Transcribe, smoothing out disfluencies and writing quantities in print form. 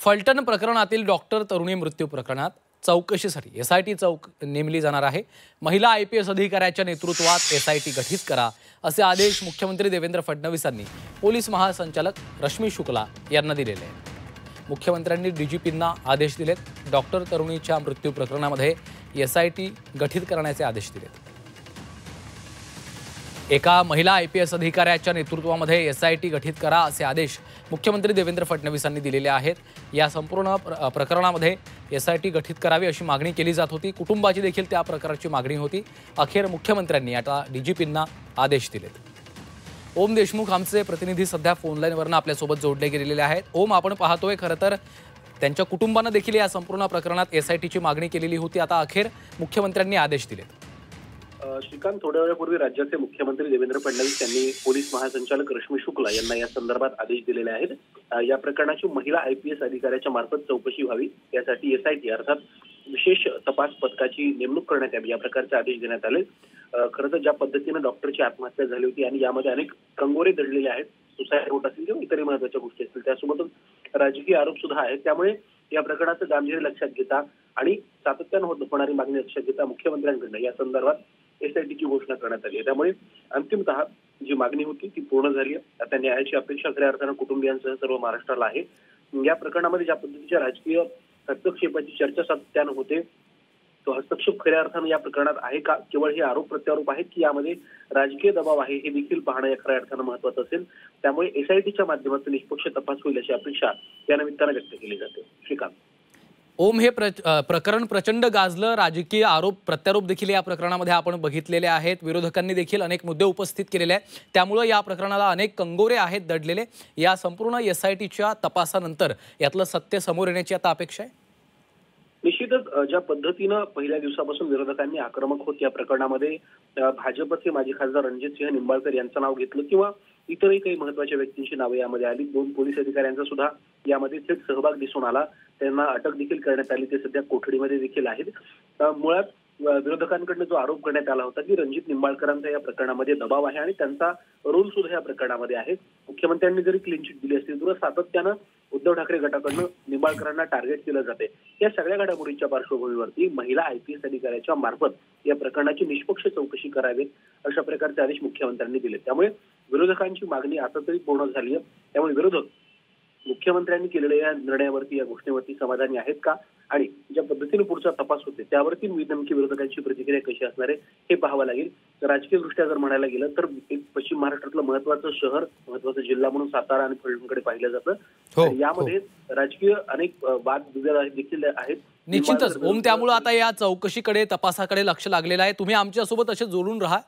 फलटण प्रकरणातील डॉक्टर तरुणी मृत्यू प्रकरणात चौकशीसाठी एसआयटी नेमली जाणार आहे। महिला आयपीएस अधिकाऱ्याच्या नेतृत्वात एसआयटी गठीत करा असे आदेश मुख्यमंत्री देवेंद्र फडणवीसांनी पोलीस महासंचालक रश्मी शुक्ला यांना दिलेले आहेत। मुख्यमंत्र्यांनी डीजीपींना आदेश दिलेत। डॉक्टर तरुणीच्या मृत्यू प्रकरणामध्ये एसआयटी गठीत करण्याचे आदेश दिलेत। एका महिला आयपीएस अधिकाऱ्याच्या नेतृत्वामध्ये एसआयटी गठीत करा असे आदेश मुख्यमंत्री देवेंद्र फडणवीसांनी दिलेले आहेत। या संपूर्ण प्रकरणामध्ये एसआयटी गठीत करावी अशी मागणी केली जात होती। कुटुंबाची देखील त्या प्रकारची मागणी होती। अखेर मुख्यमंत्र्यांनी आता डीजीपींना आदेश दिलेत। ओम देशमुख आमचे प्रतिनिधी सध्या फोन लाईनवरनं आपल्यासोबत जोडले गेलेले आहेत। ओम, आपण पाहतोय खरं तर त्यांच्या कुटुंबानं देखील या संपूर्ण प्रकरणात एसआयटीची मागणी केलेली होती। आता अखेर मुख्यमंत्र्यांनी आदेश दिलेत। श्रीकांत, थोड्या वेळापूर्वी राज्याचे मुख्यमंत्री देवेंद्र फडणवीस यांनी पोलीस महासंचालक रश्मी शुक्ला यांना या संदर्भात आदेश दिलेले आहेत। या प्रकरणाची महिला आयपीएस अधिकाऱ्याच्या मार्फत चौकशी व्हावी यासाठी एसआयटी अर्थात विशेष तपास पथकाची नेमणूक करण्यात यावी या प्रकारचे आदेश देण्यात आले। खरं तर ज्या पद्धतीने डॉक्टरची आत्महत्या झाली होती आणि यामध्ये अनेक कंगोरे दडलेले आहेत, सुसाईड नोट असतील किंवा इतरही महत्त्वाच्या गोष्टी असतील, त्यासोबतच राजकीय आरोप सुद्धा आहेत। त्यामुळे या प्रकरणाचं गांभीर्य लक्षात घेता आणि सातत्यानं होणारी मागणी लक्षात घेता मुख्यमंत्र्यांकडून या संदर्भात एसआयटीची घोषणा करण्यात आली आहे। त्यामुळे अंतिमतः जी मागणी होती ती पूर्ण झाली आहे। आता न्यायाची अपेक्षा खऱ्या अर्थानं कुटुंबियांसह सर्व महाराष्ट्राला आहे। या प्रकरणामध्ये ज्या पद्धतीच्या राजकीय हस्तक्षेपाची चर्चा सातत्यानं होते, तो हस्तक्षेप खऱ्या अर्थानं या प्रकरणात आहे का, केवळ हे आरोप प्रत्यारोप आहेत की यामध्ये राजकीय दबाव आहे, हे देखील पाहणं या खऱ्या अर्थानं महत्त्वाचं असेल। त्यामुळे एसआयटीच्या माध्यमातून निष्पक्ष तपास होईल अशी अपेक्षा या निमित्तानं व्यक्त केली जाते। श्रीकांत, ओम, हे प्रकरण प्रचंड गाजलं। राजकीय आरोप प्रत्यारोप देखील या प्रकरणामध्ये आपण बघितलेले आहेत। विरोधकांनी देखील अनेक मुद्दे उपस्थित केलेले आहेत। त्यामुळे या प्रकरणाला अनेक कंगोरे आहेत दडलेले। या संपूर्ण एसआयटीच्या तपासानंतर यातलं सत्य समोर येण्याची आता अपेक्षा आहे। निश्चितच ज्या पद्धतीनं पहिल्या दिवसापासून विरोधकांनी आक्रमक होत या प्रकरणामध्ये भाजपचे माजी खासदार रणजितसिंह निंबाळकर यांचं नाव घेतलं किंवा इतरही काही महत्त्वाच्या व्यक्तींची नावे यामध्ये आली। 2 पोलीस अधिकाऱ्यांचा सुद्धा यामध्ये थेट सहभाग दिसून आला। त्यांना अटक देखील करण्यात आली। ते सध्या कोठडीमध्ये देखील आहेत। मुळात विरोधकांकडून जो आरोप करण्यात आला होता की रणजित निंबाळकरांचा या प्रकरणामध्ये दबाव आहे आणि त्यांचा रोल सुद्धा या प्रकरणामध्ये आहे। मुख्यमंत्र्यांनी जरी क्लीन चिट दिली असली तरी सातत्यानं उद्धव ठाकरे गटाकडून निंबाळकरांना टार्गेट केलं जाते। या सगळ्या घडामोडींच्या पार्श्वभूमीवरती महिला आयपीएस अधिकाऱ्याच्या मार्फत या प्रकरणाची निष्पक्ष चौकशी करावी अशा प्रकारचे आदेश मुख्यमंत्र्यांनी दिले। त्यामुळे विरोधकांची मागणी आता तरी पूर्ण झाली आहे। त्यामुळे विरोधक मुख्यमंत्र्यांनी केलेल्या या निर्णयावरती, या घोषणेवरती समाधानी आहेत का आणि ज्या पद्धतीने पुढचा तपास होते त्यावरती नेमकी विरोधकांची प्रतिक्रिया कशी असणार आहे हे पाहावं लागेल। राजकीयदृष्ट्या जर म्हणायला गेलं तर एक पश्चिम महाराष्ट्रातलं महत्त्वाचं शहर, महत्त्वाचा जिल्हा म्हणून सातारा आणि फलटणकडे पाहिलं जातं। यामध्ये राजकीय अनेक वाद देखील आहेत। निश्चितच ओम, त्यामुळे आता या चौकशीकडे, तपासाकडे लक्ष लागलेलं आहे। तुम्ही आमच्यासोबत असे जोडून राहा।